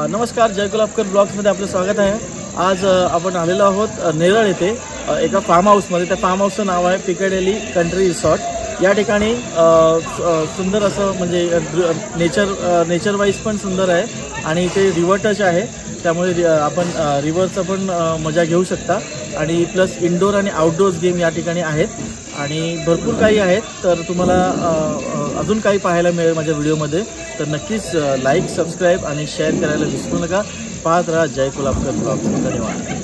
नमस्कार, जय कोल्हापूर ब्लॉग्समध्ये आपलं स्वागत आहे। आज आपण आलेलो आहोत नेरळ येथे एका फार्म हाऊसमध्ये। त्या फार्म हाऊसचं नाव आहे पिकाडेली कंट्री रिसॉर्ट। या ठिकाणी सुंदर असं म्हणजे नेचर वाईज पण सुंदर आहे आणि इथे रिव्हर टच आहे, त्यामुळे आपण रिव्हरचं पण मजा घेऊ शकता आणि प्लस इंडोर आणि आउटडोअर्स गेम या ठिकाणी आहेत आणि भरपूर काही आहेत। तर तुम्हाला अजून काही पाहायला मिळेल माझ्या व्हिडिओमध्ये, तर नक्कीच लाईक, सबस्क्राईब आणि शेअर करायला विसरू नका। पाहत राहा जय कोल्हापूर ब्लॉग्स। धन्यवाद।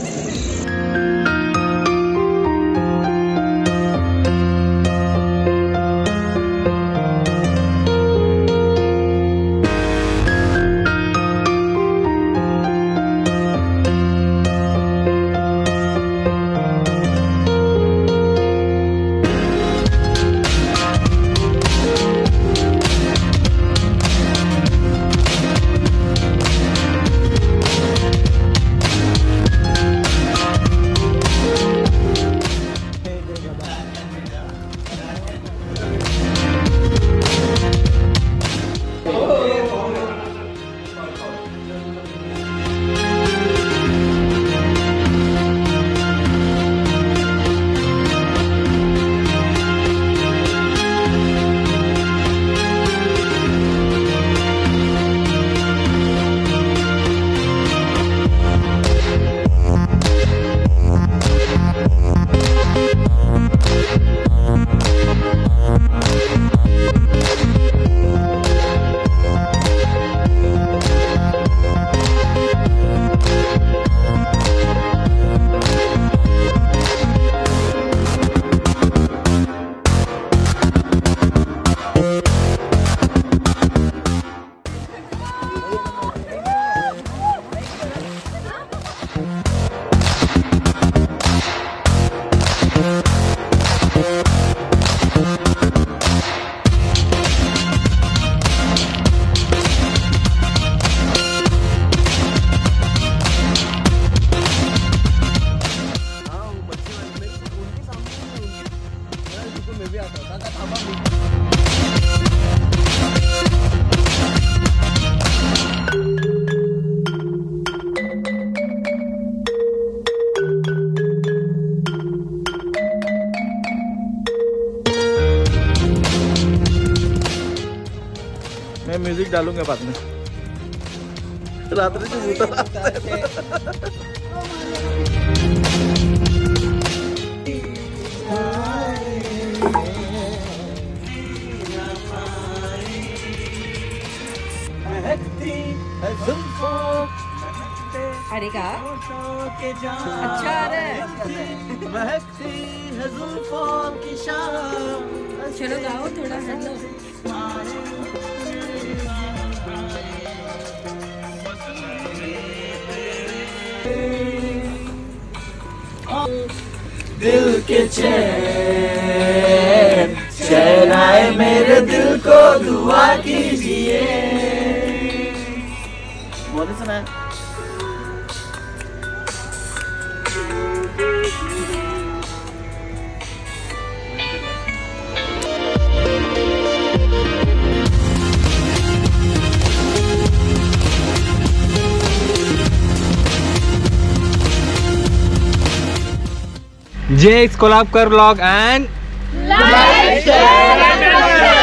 मैं म्यूजिक डालूंगा बाद में। रात्रि से अरे का अच्छा आ रहा है। चलो गाओ थोड़ा हेलो। दिल के चैन चैन आए मेरे दिल को दुआ कीजिए। बोले सुना है? JX Kolhapur vlog and like, share and subscribe.